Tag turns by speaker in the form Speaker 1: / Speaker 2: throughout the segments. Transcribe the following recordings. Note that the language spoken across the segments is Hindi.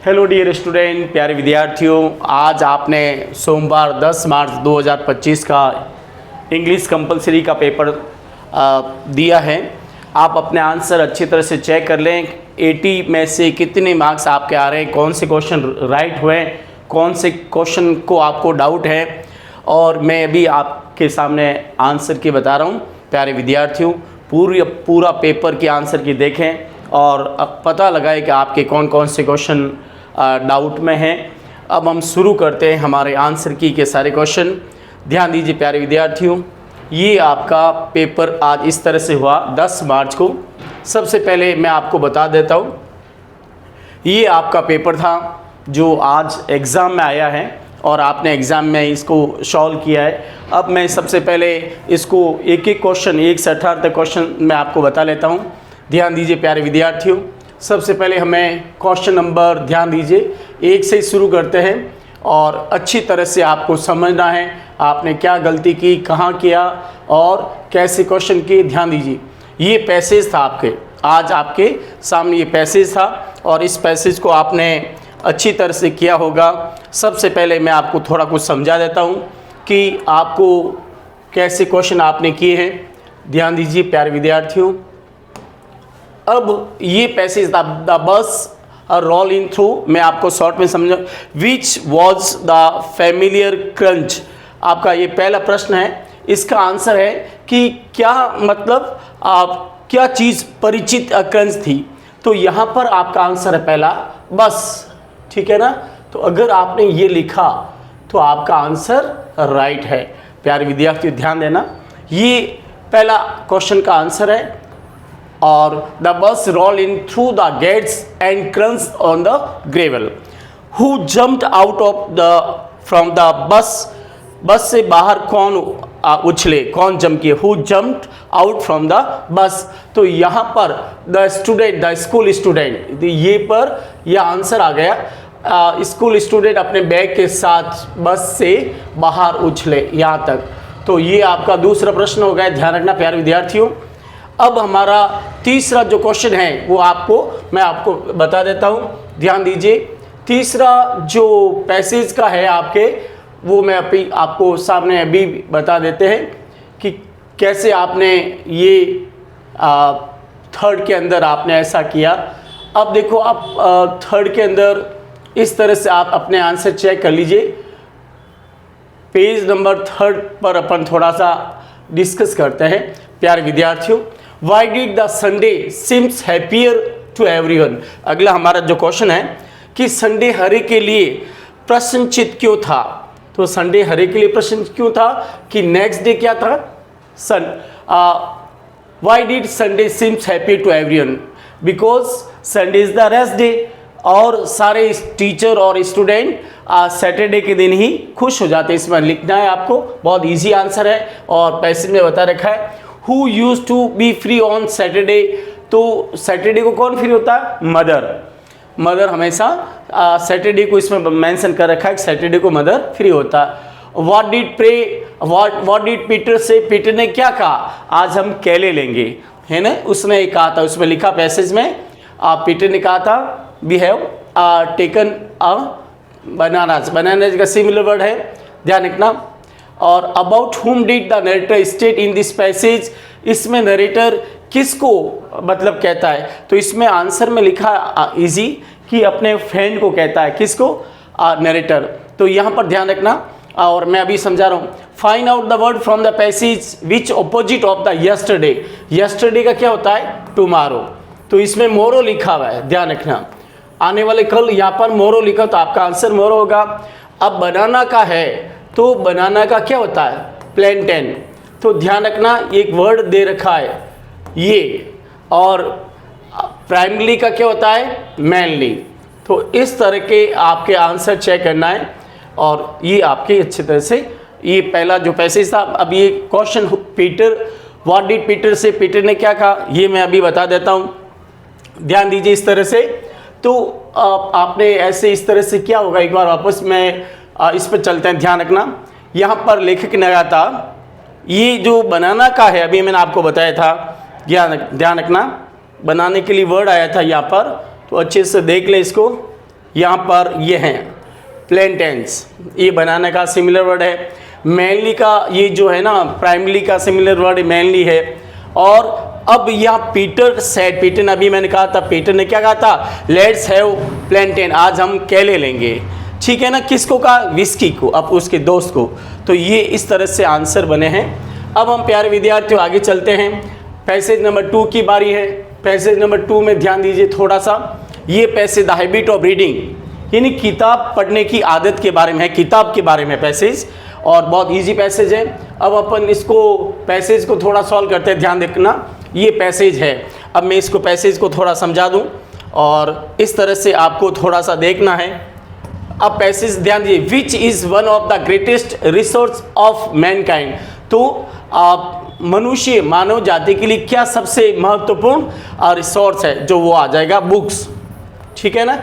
Speaker 1: हेलो डियर स्टूडेंट, प्यारे विद्यार्थियों, आज आपने सोमवार 10 मार्च 2025 का इंग्लिश कंपलसरी का पेपर दिया है। आप अपने आंसर अच्छी तरह से चेक कर लें। 80 में से कितने मार्क्स आपके आ रहे हैं, कौन से क्वेश्चन राइट हुए, कौन से क्वेश्चन को आपको डाउट है, और मैं अभी आपके सामने आंसर की बता रहा हूँ। प्यारे विद्यार्थियों, पूरा पेपर के आंसर की देखें और पता लगाए कि आपके कौन कौन से क्वेश्चन डाउट में हैं। अब हम शुरू करते हैं हमारे आंसर की के सारे क्वेश्चन। ध्यान दीजिए प्यारे विद्यार्थियों, ये आपका पेपर आज इस तरह से हुआ 10 मार्च को। सबसे पहले मैं आपको बता देता हूँ, ये आपका पेपर था जो आज एग्ज़ाम में आया है और आपने एग्ज़ाम में इसको सॉल्व किया है। अब मैं सबसे पहले इसको एक एक क्वेश्चन 1 से 18 तक क्वेश्चन मैं आपको बता लेता हूँ। ध्यान दीजिए प्यारे विद्यार्थियों, सबसे पहले हमें क्वेश्चन नंबर, ध्यान दीजिए, 1 से शुरू करते हैं और अच्छी तरह से आपको समझना है आपने क्या गलती की, कहाँ किया और कैसे क्वेश्चन किए। ध्यान दीजिए, ये पैसेज था आज आपके सामने ये पैसेज था और इस पैसेज को आपने अच्छी तरह से किया होगा। सबसे पहले मैं आपको थोड़ा कुछ समझा देता हूँ कि आपको कैसे क्वेश्चन आपने किए हैं। ध्यान दीजिए प्यारे विद्यार्थियों, अब ये passage the bus roll in through, मैं आपको शॉर्ट में समझा। Which was the familiar crunch, आपका ये पहला प्रश्न है। इसका आंसर है कि क्या मतलब क्या चीज़ परिचित क्रंच थी। तो यहाँ पर आपका आंसर है पहला बस, ठीक है ना। तो अगर आपने ये लिखा तो आपका आंसर राइट है। प्यारे विद्यार्थी ध्यान देना, ये पहला क्वेश्चन का आंसर है। और the bus roll in through the gates and crunch on the gravel. Who jumped out of the from the bus से बाहर कौन उछले, कौन जंप किए। Who jumped out from the bus. तो यहाँ पर the student, the school student, ये पर यह आंसर आ गया। स्कूल स्टूडेंट अपने बैग के साथ बस से बाहर उछले, यहाँ तक। तो ये आपका दूसरा प्रश्न हो गया। ध्यान रखना प्यारे विद्यार्थियों। अब हमारा तीसरा जो क्वेश्चन है वो मैं आपको बता देता हूँ। ध्यान दीजिए, तीसरा जो पैसेज का है आपके, वो मैं अभी आपको सामने अभी बता देते हैं कि कैसे आपने ये थर्ड के अंदर आपने ऐसा किया। अब देखो, आप थर्ड के अंदर इस तरह से आप अपने आंसर चेक कर लीजिए। पेज नंबर 3 पर अपन थोड़ा सा डिस्कस करते हैं प्यारे विद्यार्थियों। Why did the Sunday seems happier to everyone? अगला हमारा जो क्वेश्चन है कि संडे हरे के लिए प्रसन्नचित क्यों था। तो संडे हरे के लिए प्रसन्न क्यों था कि नेक्स्ट डे क्या था, Why did Sunday seems happy to everyone? Because Sunday is the rest day। और सारे टीचर और स्टूडेंट सैटरडे के दिन ही खुश हो जाते हैं। इसमें लिखना है आपको, बहुत इजी आंसर है और पैसेज में बता रखा है। Who used to be free on Saturday? तो सैटरडे को कौन फ्री होता है, मदर हमेशा सैटरडे को इसमें मेंशन कर रखा है कि सैटरडे को मदर फ्री होता है। What did Peter say? Peter ने क्या कहा, आज हम केले लेंगे, है ना, उसने कहा था, उसमें लिखा पैसेज में पीटर ने कहा था we have taken a bananas का सिमिलर वर्ड है, ध्यान रखना। और अबाउट हुम did the narrator state in this passage, इसमें नरेटर किसको मतलब कहता है। तो इसमें आंसर में लिखा इजी कि अपने फ्रेंड को कहता है, किसको, नरेटर। तो यहाँ पर ध्यान रखना और मैं अभी समझा रहा हूँ। Find out the word from the passage which opposite of the yesterday. Yesterday का क्या होता है, टुमारो। तो इसमें मोरो लिखा हुआ है, ध्यान रखना, आने वाले कल। यहाँ पर मोरो लिखा तो आपका आंसर मोरो होगा। अब बनाना का है तो बनाना का क्या होता है, प्लेंटेन। तो ध्यान रखना, एक वर्ड दे रखा है ये, और प्राइमरी का क्या होता है, मैनली। तो इस तरह के आपके आंसर चेक करना है और ये आपके अच्छी तरह से, ये पहला जो पैसेज था। अब ये question Peter, what did Peter से, पीटर ने क्या कहा, ये मैं अभी बता देता हूँ। ध्यान दीजिए इस तरह से। तो आपने ऐसे इस तरह से क्या होगा, एक बार वापस मैं इस पर चलते हैं। ध्यान रखना, यहाँ पर लेखक ने कहा था, ये जो बनाना का है अभी मैंने आपको बताया था, ध्यान रखना, बनाने के लिए वर्ड आया था यहाँ पर, तो अच्छे से देख लें इसको। यहाँ पर ये हैं प्लेंटेंस, ये बनाने का सिमिलर वर्ड है। मेनली का ये जो है ना प्राइमरी का सिमिलर वर्ड मेनली है। और अब यहाँ पीटर सेड, पीटर ने अभी मैंने कहा था, पीटर ने क्या कहा था, लेट्स हैव प्लेंटेन, आज हम केले लेंगे, ठीक है ना। किसको कहा, विस्की को, अब उसके दोस्त को। तो ये इस तरह से आंसर बने हैं। अब हम प्यारे विद्यार्थियों आगे चलते हैं। पैसेज नंबर 2 की बारी है। पैसेज नंबर 2 में ध्यान दीजिए थोड़ा सा। ये passage the habit of reading, यानी किताब पढ़ने की आदत के बारे में है, किताब के बारे में पैसेज, और बहुत इजी पैसेज है। अब अपन इसको पैसेज को थोड़ा सॉल्व करते हैं, ध्यान देखना। ये पैसेज है, अब मैं इसको पैसेज को थोड़ा समझा दूं और इस तरह से आपको थोड़ा सा देखना है। अब पैसेज ध्यान दीजिए, which is one of the greatest resource of Mankind, तो मनुष्य मानव जाति के लिए क्या सबसे महत्वपूर्ण रिसोर्स है, जो वो आ जाएगा बुक्स, ठीक है ना।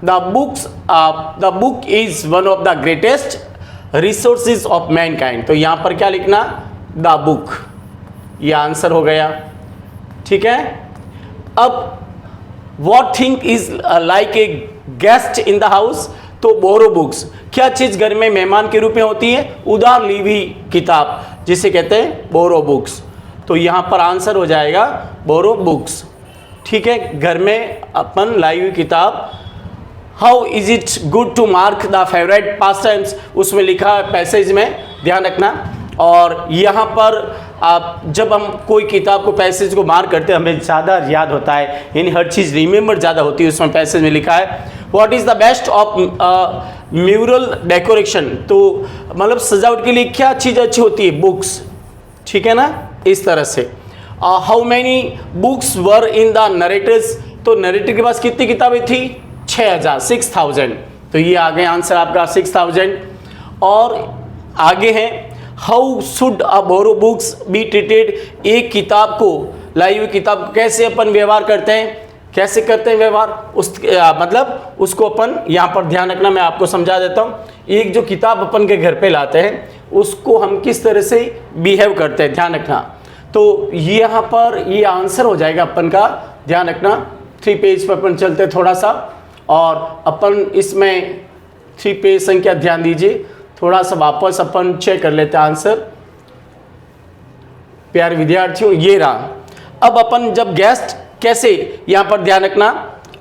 Speaker 1: The book is one of the greatest resources of Mankind, तो यहाँ पर क्या लिखना, द बुक, ये आंसर हो गया, ठीक है। अब what thing is like a guest in the house, तो बोरो बुक्स, क्या चीज़ घर में मेहमान के रूप में होती है, उधार ली हुई किताब, जिसे कहते हैं बोरो बुक्स। तो यहाँ पर आंसर हो जाएगा बोरो बुक्स, ठीक है, घर में अपन लाई हुई किताब। How is it good to mark the favourite pastimes, उसमें लिखा है पैसेज में, ध्यान रखना। और यहाँ पर आप जब हम कोई किताब को पैसेज को मार्क करते हैं हमें ज़्यादा याद होता है, यानी हर चीज़ रिमेंबर ज़्यादा होती है। उसमें पैसेज में लिखा है what is the best of mural decoration, तो मतलब सजावट के लिए क्या चीज़ अच्छी होती है, बुक्स, ठीक है ना, इस तरह से। How many books were in the narrator's, तो नरेटर के पास कितनी किताबें थी, 6000, 6000, तो ये आ गया आंसर आपका 6000। और आगे है how should a borrow books be treated, एक किताब को, लाई हुई किताब को कैसे अपन व्यवहार करते हैं, कैसे करते हैं व्यवहार, उस मतलब उसको अपन यहाँ पर ध्यान रखना, मैं आपको समझा देता हूँ। एक जो किताब अपन के घर पे लाते हैं उसको हम किस तरह से बिहेव करते हैं, ध्यान रखना। तो ये यहाँ पर ये आंसर हो जाएगा अपन का, ध्यान रखना। 3 पेज पर अपन चलते थोड़ा सा, और अपन इसमें 3 पेज संख्या ध्यान दीजिए, थोड़ा सा वापस अपन चेक कर लेते हैं आंसर। प्यारे विद्यार्थियों ये रहा। अब अपन जब गेस्ट, कैसे यहाँ पर ध्यान रखना,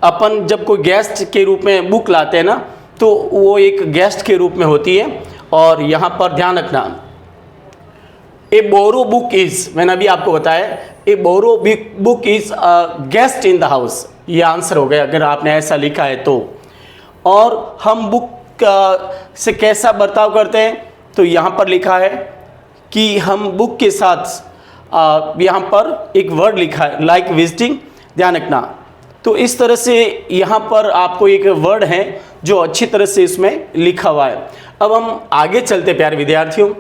Speaker 1: अपन जब कोई गेस्ट के रूप में बुक लाते हैं ना, तो वो एक गेस्ट के रूप में होती है। और यहाँ पर ध्यान रखना, ए बोरो बुक इज, मैंने अभी आपको बताया, a borrow book is a guest in the house, ये आंसर हो गया अगर आपने ऐसा लिखा है तो। और हम बुक से कैसा बर्ताव करते हैं, तो यहाँ पर लिखा है कि हम बुक के साथ यहाँ पर एक वर्ड लिखा है लाइक विजिटिंग, ध्यान रखना। तो इस तरह से यहाँ पर आपको एक वर्ड है जो अच्छी तरह से इसमें लिखा हुआ है। अब हम आगे चलते प्यारे विद्यार्थियों,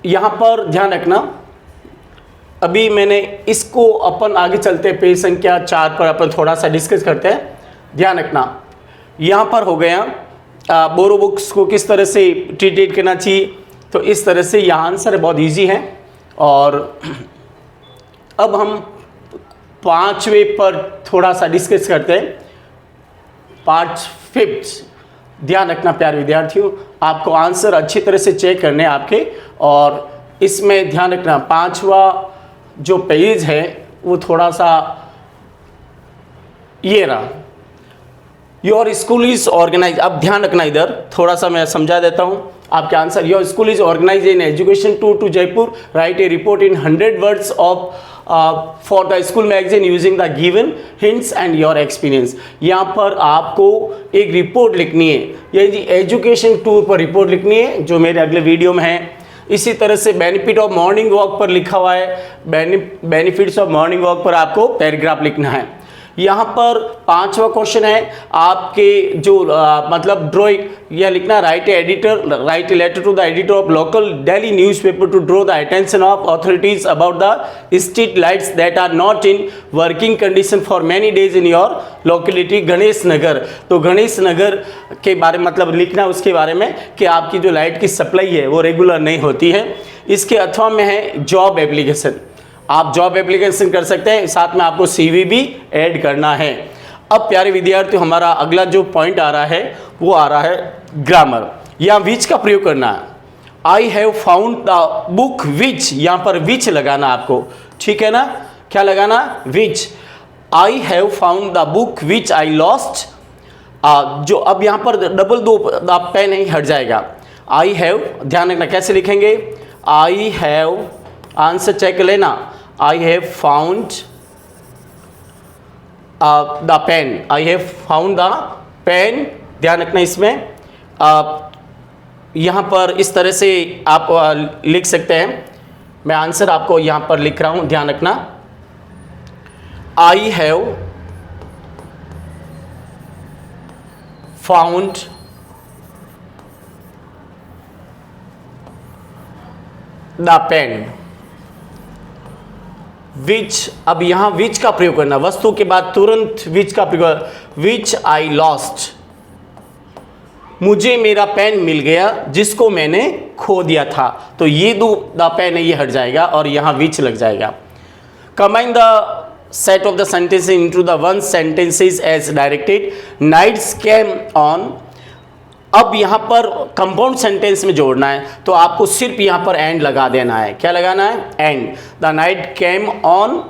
Speaker 1: यहाँ पर ध्यान रखना, अभी मैंने इसको अपन आगे चलते पेज संख्या 4 पर अपन थोड़ा सा डिस्कस करते हैं, ध्यान रखना। यहाँ पर हो गया बोरो बुक्स को किस तरह से ट्रीट करना चाहिए, तो इस तरह से यह आंसर बहुत इजी है। और अब हम 5वें पर थोड़ा सा डिस्कस करते हैं, पार्ट 5। ध्यान रखना प्यारे विद्यार्थियों, आपको आंसर अच्छी तरह से चेक करने आपके, और इसमें ध्यान रखना 5वां जो पेज है वो थोड़ा सा ये रहा, योर स्कूल इज ऑर्गेनाइज। अब ध्यान रखना, इधर थोड़ा सा मैं समझा देता हूँ आपके answer. Your school is organise in education tour to Jaipur, write a report in 100 words of for the school magazine using the given hints and your experience. यहाँ पर आपको एक रिपोर्ट लिखनी है, ये एजुकेशन टूर पर रिपोर्ट लिखनी है, जो मेरे अगले वीडियो में है। इसी तरह से बेनिफिट ऑफ मॉर्निंग वॉक पर लिखा हुआ है, बेनिफिट्स ऑफ मॉर्निंग वॉक पर आपको पैराग्राफ लिखना है। यहाँ पर 5वां क्वेश्चन है आपके जो मतलब ड्रॉइंग, यह लिखना, write a letter to the editor of local daily newspaper to draw the attention of authorities about the street lights that are not in working condition for many days in your locality Ganesh Nagar. तो गणेश नगर के बारे में मतलब लिखना उसके बारे में कि आपकी जो लाइट की सप्लाई है वो रेगुलर नहीं होती है। इसके अथवा में है जॉब एप्लीकेशन, आप जॉब एप्लीकेशन कर सकते हैं, साथ में आपको CV भी ऐड करना है। अब प्यारे विद्यार्थियों, हमारा अगला जो पॉइंट आ रहा है वो आ रहा है ग्रामर। यहाँ विच का प्रयोग करना है। आई हैव फाउंड द बुक विच, यहाँ पर विच लगाना आपको, ठीक है ना। क्या लगाना? Which. I have found the book which I lost. जो अब यहाँ पर डबल दो पेन नहीं, हट जाएगा। आई हैव, ध्यान रखना कैसे लिखेंगे। आई हैव, आंसर चेक कर लेना। I have found the pen, I have found the pen, ध्यान रखना इसमें। यहाँ पर इस तरह से आप लिख सकते हैं। मैं आंसर आपको यहाँ पर लिख रहा हूँ, ध्यान रखना। I have found the pen which. अब यहां विच का प्रयोग करना, वस्तु के बाद तुरंत विच का प्रयोग। विच आई लॉस्ट, मुझे मेरा पेन मिल गया जिसको मैंने खो दिया था। तो ये दो द पेन है, ये हट जाएगा और यहां विच लग जाएगा। Combine the set of the sentences into the one sentences as directed. Nights came on. अब यहाँ पर कंपाउंड सेंटेंस में जोड़ना है तो आपको सिर्फ यहाँ पर एंड लगा देना है। क्या लगाना है? And. The night came on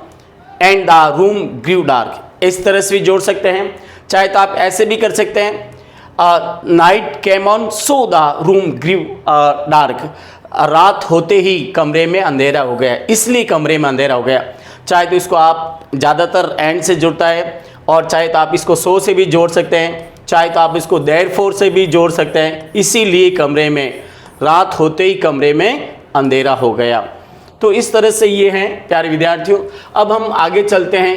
Speaker 1: and the room grew dark. इस तरह से भी जोड़ सकते हैं, चाहे तो आप ऐसे भी कर सकते हैं। Night came on so the room grew dark. रात होते ही कमरे में अंधेरा हो गया, इसलिए कमरे में अंधेरा हो गया। चाहे तो इसको आप ज़्यादातर एंड से जुड़ता है, और चाहे तो आप इसको सो से भी जोड़ सकते हैं, चाहे तो आप इसको देयरफॉर से भी जोड़ सकते हैं। इसीलिए कमरे में, रात होते ही कमरे में अंधेरा हो गया। तो इस तरह से ये हैं प्यारे विद्यार्थियों। अब हम आगे चलते हैं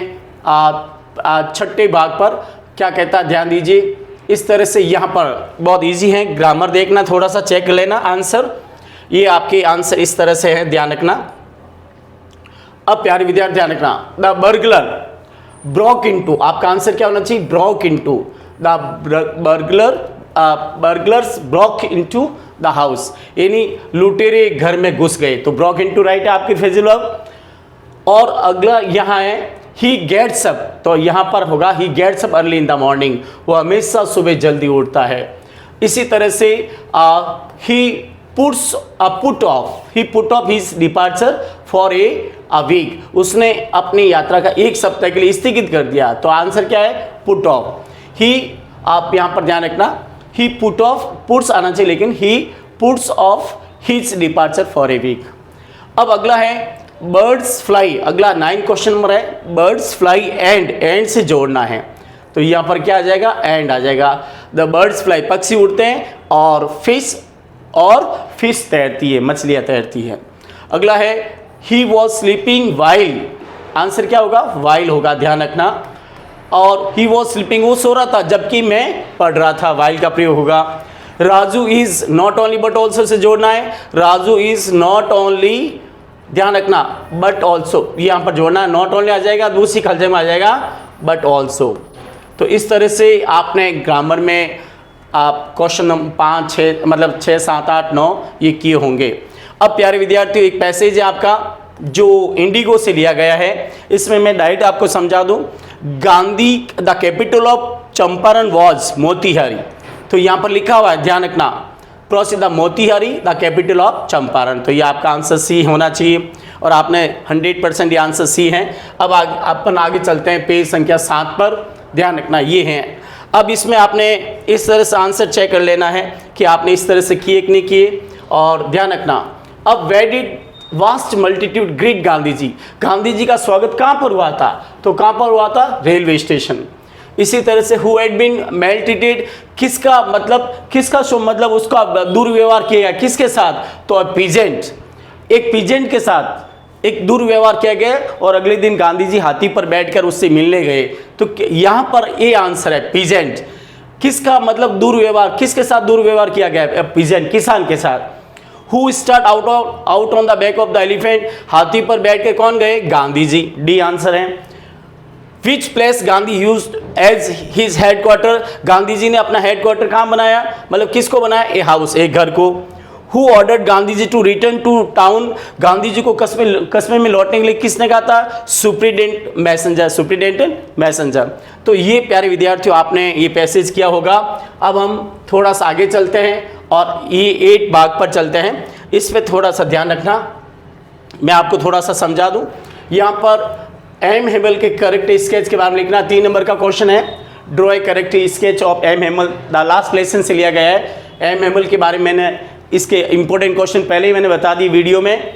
Speaker 1: छठे भाग पर। क्या कहता है, ध्यान दीजिए। इस तरह से यहाँ पर बहुत ईजी है, ग्रामर देखना, थोड़ा सा चेक लेना आंसर। ये आपके आंसर इस तरह से है, ध्यान रखना। अब प्यारे विद्यार्थी ध्यान रखना। द बर्गलर ब्रोक इनटू, आपका आंसर क्या होना चाहिए? Broke into. The burglars broke into the house, यानी लुटेरे घर में घुस गए। तो ब्रोक इनटू राइट है आपकी फ्रेजल वर्ब। और अगला यहाँ है ही गेट्स अप, तो यहाँ पर होगा he gets up early in the morning. वो हमेशा सुबह जल्दी उठता है। इसी तरह से he put off his departure for a week, उसने अपनी यात्रा का एक सप्ताह के लिए स्थगित कर दिया। तो आंसर क्या है? Put off. ही, आप यहाँ पर ध्यान रखना, ही पुट ऑफ, पुट्स आना चाहिए लेकिन he puts off his departure for a week. अब अगला है बर्ड्स फ्लाई। अगला 9 क्वेश्चन नंबर है, बर्ड्स फ्लाई एंड से जोड़ना है। तो यहाँ पर क्या आ जाएगा? एंड आ जाएगा। द बर्ड्स फ्लाई, पक्षी उड़ते हैं, और फिश तैरती है, मछलियाँ तैरती है। अगला है he was sleeping while, answer क्या होगा? वाइल होगा, ध्यान रखना। और ही वॉज स्लीपिंग, वो सो रहा था जबकि मैं पढ़ रहा था, वाइल का प्रयोग होगा। Raju is not only but also say जोड़ना है। राजू इज नॉट ओनली, ध्यान रखना, बट ऑल्सो यहाँ पर जोड़ना है। नॉट ओनली आ जाएगा, दूसरी खलजे में आ जाएगा बट ऑल्सो। तो इस तरह से आपने ग्रामर में आप क्वेश्चन नंबर 5, 6 मतलब 6, 7, 8, 9 ये किए होंगे। अब प्यारे विद्यार्थियों, एक पैसेज है आपका जो इंडिगो से लिया गया है। इसमें मैं डायरेक्ट आपको समझा दूं। Gandhi, the capital of Champaran was Motihari. तो यहाँ पर लिखा हुआ है, ध्यान रखना, प्रसिद्ध Motihari the capital of Champaran. तो ये आपका आंसर सी होना चाहिए, और आपने 100% ये आंसर सी है। अब अपन आगे चलते हैं पेज संख्या 7 पर, ध्यान रखना ये हैं। अब इसमें आपने इस तरह से आंसर चेक कर लेना है कि आपने इस तरह से किए कि नहीं किए, और ध्यान रखना। अब where did vast multitude greet Gandhi ji, Gandhi ji का स्वागत कहाँ पर हुआ था? तो कहाँ पर हुआ था? Railway station. इसी तरह से हु हैड बीन मेल्टिटेड, किसका मतलब उसका दुर्व्यवहार किया गया, किसके साथ? तो पीजेंट, एक पीजेंट के साथ एक दुर्व्यवहार किया गया, और अगले दिन गांधी जी हाथी पर बैठकर उससे मिलने गए। तो यहाँ पर ये आंसर है, पीजेंट। किसका मतलब दुर्व्यवहार, किसके साथ दुर्व्यवहार किया गया? पीजेंट, किसान के साथ। Who start out on the back of the elephant, हाथी पर बैठ के कौन गए? गांधी जी। डी आंसर है। Which place Gandhi used as his headquarter, Gandhi ji ने अपना हेडक्वार्टर कहाँ बनाया, मतलब किसको बनाया? ए हाउस, एक घर को। Who ordered Gandhi ji to return to town, Gandhi ji को कस्बे में लौटने के लिए किसने कहा था? Superintendent messenger. तो ये प्यारे विद्यार्थियों आपने ये पैसेज किया होगा। अब हम थोड़ा सा आगे चलते हैं और ये 8 भाग पर चलते हैं, इस पे थोड़ा सा ध्यान रखना, मैं आपको थोड़ा सा समझा दूं। यहाँ पर एम हेमल के करेक्ट स्केच के बारे में लिखना, 3 नंबर का क्वेश्चन है। Draw a correct sketch of M Hamel, the last lesson से लिया गया है। एम हेमल के बारे में मैंने इसके इंपॉर्टेंट क्वेश्चन पहले ही मैंने बता दी वीडियो में।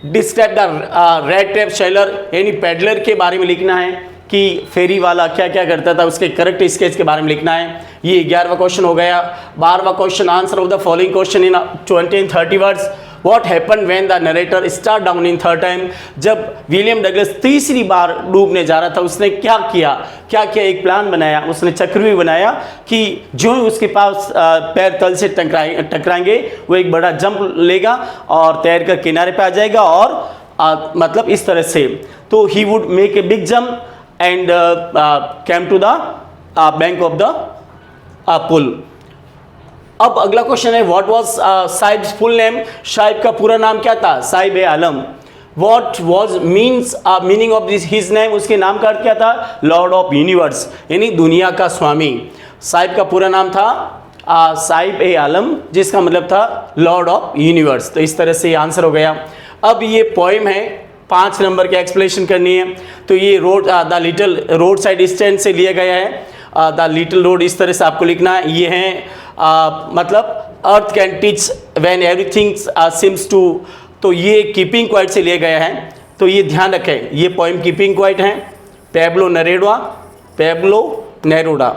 Speaker 1: Describe the red tape seller, यानी पेडलर के बारे में लिखना है कि फेरी वाला क्या क्या करता था, उसके करेक्ट स्केच के बारे में लिखना है। ये 11वां क्वेश्चन हो गया। 12वां question, answer of the following question in 20 and 30 words. What happen when the narrator start down in third time, जब विलियम डगलस तीसरी बार डूबने जा रहा था उसने क्या किया? एक प्लान बनाया, उसने चक्रव्यूह बनाया कि जो ही उसके पास पैर तल से टकराएंगे वो एक बड़ा जंप लेगा और तैर कर किनारे पे आ जाएगा, और मतलब इस तरह से, तो he would make a big jump and came to the bank of the pool. अब अगला क्वेश्चन है, what was Sahib's full name, Sahib का पूरा नाम क्या था? Sahib e Alam. What was meaning of this his name, उसके नाम का अर्थ क्या था? लॉर्ड ऑफ यूनिवर्स, यानी दुनिया का स्वामी। साहिब का पूरा नाम था साहिब ए आलम, जिसका मतलब था लॉर्ड ऑफ यूनिवर्स। तो इस तरह से आंसर हो गया। अब ये पोएम है, 5 नंबर की एक्सप्लेनेशन करनी है। तो ये the little road side stand से लिया गया है। द लिटिल रोड, इस तरह से आपको लिखना है। ये है मतलब earth can teach when everything seems to, तो ये कीपिंग क्वाइट से लिया गया है। तो ये ध्यान रखें, ये पोएम कीपिंग क्वाइट है, पेब्लो नेरूडा,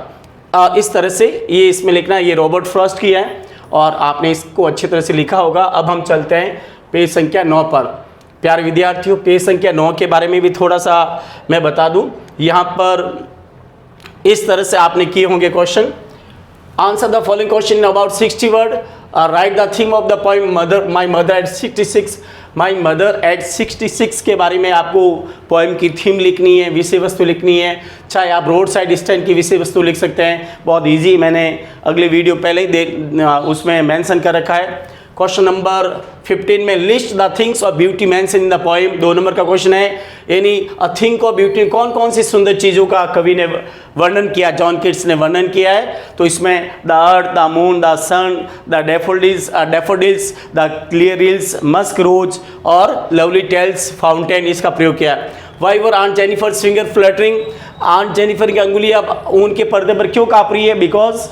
Speaker 1: इस तरह से ये इसमें लिखना है। ये रॉबर्ट फ्रॉस्ट की है और आपने इसको अच्छी तरह से लिखा होगा। अब हम चलते हैं पेज संख्या 9 पर। प्यारे विद्यार्थियों, पेज संख्या 9 के बारे में भी थोड़ा सा मैं बता दूं। यहाँ पर इस तरह से आपने किए होंगे question. Answer the following question in about 60 word. Right the theme of the poem my mother eight 66। My mother eight 66 के बारे में आपको पोएम की थीम लिखनी है, विषय वस्तु लिखनी है। चाहे आप रोड साइड स्टैंड की विषय वस्तु लिख सकते हैं, बहुत इजी, मैंने अगले वीडियो पहले ही उसमें मेंशन कर रखा है। क्वेश्चन नंबर 15 में list the things of beauty mention in the poem, 2 number का क्वेश्चन है। यानी अ थिंग ऑफ ब्यूटी, कौन कौन सी सुंदर चीज़ों का कवि ने वर्णन किया, जॉन किट्स ने वर्णन किया है। तो इसमें the earth, the moon, the sun, the daffodils, the clear hills, musk rose और लवली टेल्स फाउंटेन, इसका प्रयोग किया। Why were aunt Jennifer finger fluttering, aunt Jennifer की अंगुली अब उनके पर्दे पर क्यों काँप रही है? बिकॉज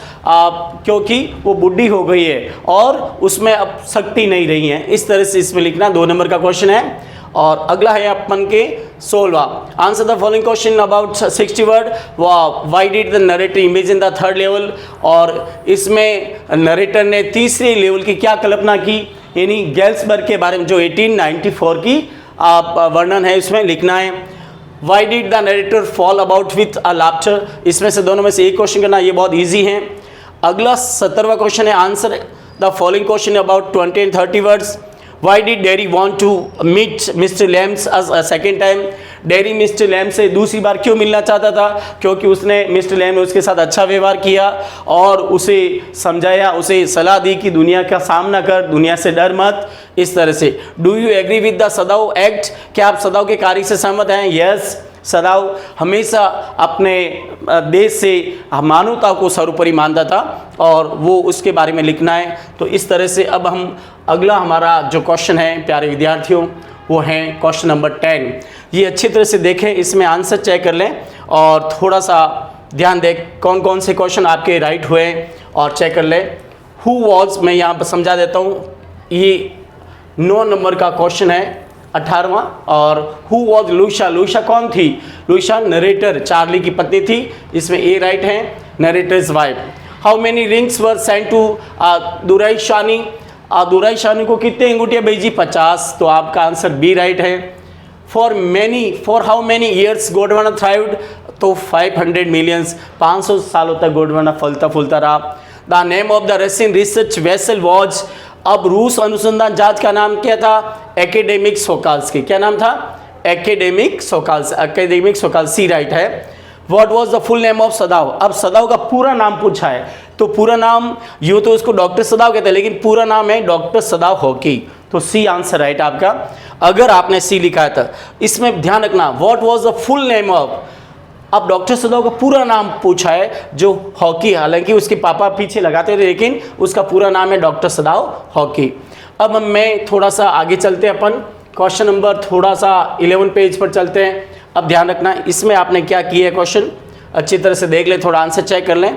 Speaker 1: क्योंकि वो बुढ़ी हो गई है और उसमें अब शक्ति नहीं रही है। इस तरह से इसमें लिखना, 2 नंबर का क्वेश्चन है। और अगला है अपन के 16वां। Answer the following question about 60 word. Why did the narrator imagine the third level, और इसमें नरेटर ने तीसरे लेवल की क्या कल्पना की, यानी गेल्सबर्ग के बारे में जो 1894 की वर्णन है इसमें लिखना है। Why did the narrator fall about with a laughter, इसमें से दोनों में से एक क्वेश्चन करना, ये बहुत ईजी है। अगला 17वां क्वेश्चन है, answer the following question about 20 and 30 words. Why did Derry want to meet mister Lamb's a second time, Derry mister Lamb से दूसरी बार क्यों मिलना चाहता था? क्योंकि उसने मिस्टर लैम ने उसके साथ अच्छा व्यवहार किया और उसे समझाया, उसे सलाह दी कि दुनिया का सामना कर, दुनिया से डर मत, इस तरह से। Do you agree with the सदाव एक्ट, क्या आप सदाव के कार्य से सहमत हैं? यस, सदाव हमेशा अपने देश से मानवता को सर्वोपरि मानता था और वो उसके बारे में लिखना है। तो इस तरह से अब हम अगला हमारा जो क्वेश्चन है प्यारे विद्यार्थियों, वो है क्वेश्चन नंबर 10। ये अच्छी तरह से देखें, इसमें आंसर चेक कर लें और थोड़ा सा ध्यान दें कौन कौन से क्वेश्चन आपके राइट हुए और चेक कर लें। हु वॉज, मैं यहाँ पर समझा देता हूँ, ये 9 नंबर का क्वेश्चन है 18वां। और हु वॉज लुइसा, लुइसा कौन थी? लुइसा नरेटर चार्ली की पत्नी थी, इसमें ए राइट है, narrator's wife. How many rings were sent to Durai Shani, Durai Shani को कितने अंगूठियाँ भेजी? 50, तो आपका आंसर बी राइट है। For how many years Gondwana thrived, तो 500 मिलियंस, 500 सालों तक गोंडवाना फलता फूलता रहा। The name of the Russian research vessel was, अब रूस अनुसंधान जहाज का नाम क्या था? एकेडेमिक सोकाल्स्की। क्या नाम था? एकेडेमिक सोकाल्स्की, सी राइट है। What was the full name of सदाव, अब सदाव का पूरा नाम पूछा है तो पूरा नाम यूँ तो उसको डॉक्टर सदाव कहते हैं, लेकिन पूरा नाम है डॉक्टर सदाव हॉकी। तो सी आंसर राइट आपका। अगर आपने सी लिखा है तो इसमें ध्यान रखना, what was the full name of, अब डॉक्टर सदाव का पूरा नाम पूछा है जो हॉकी, हालांकि उसके पापा पीछे लगाते थे लेकिन उसका पूरा नाम है डॉक्टर सदाव हॉकी। अब मैं थोड़ा सा आगे चलते हैं, अपन क्वेश्चन नंबर थोड़ा सा 11 पेज पर चलते हैं। अब ध्यान रखना इसमें आपने क्या किया है, क्वेश्चन अच्छी तरह से देख लें, थोड़ा आंसर चेक कर लें।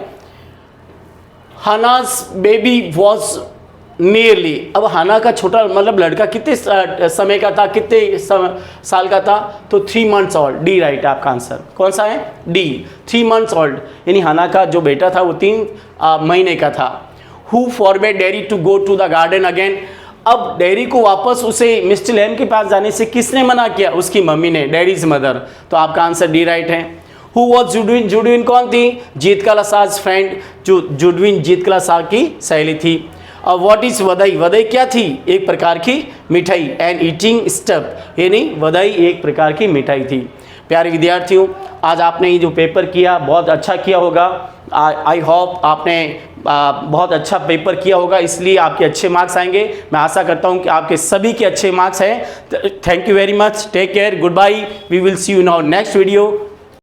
Speaker 1: हानास बेबी वॉज नियरली, अब हाना का छोटा मतलब लड़का कितने समय का था, कितने साल का था, तो 3 months ओल्ड। डी राइट आपका आंसर। कौन सा है, डी, 3 months ओल्ड, यानी हाना का जो बेटा था वो 3 महीने का था। Who forbade Derry to go to the garden again, अब डेरी को वापस उसे मिस्टर लैम के पास जाने से किसने मना किया, उसकी मम्मी ने, डैडीज मदर। तो आपका आंसर डी राइट है। हु वॉज जुडविन, जुडविन कौन थी, जीत कला साज फ्रेंड, जो जुडविन जीत कला सा की सहेली थी। अब व्हाट इज वदई, वदई क्या थी, एक प्रकार की मिठाई, एंड ईटिंग स्टफ, यानी वदई एक प्रकार की मिठाई थी। प्यारे विद्यार्थियों, आज आपने ये जो पेपर किया बहुत अच्छा किया होगा। आई होप आपने बहुत अच्छा पेपर किया होगा, इसलिए आपके अच्छे मार्क्स आएंगे। मैं आशा करता हूँ कि आपके सभी के अच्छे मार्क्स हैं। Thank you very much, take care, goodbye, we will see you in our next video.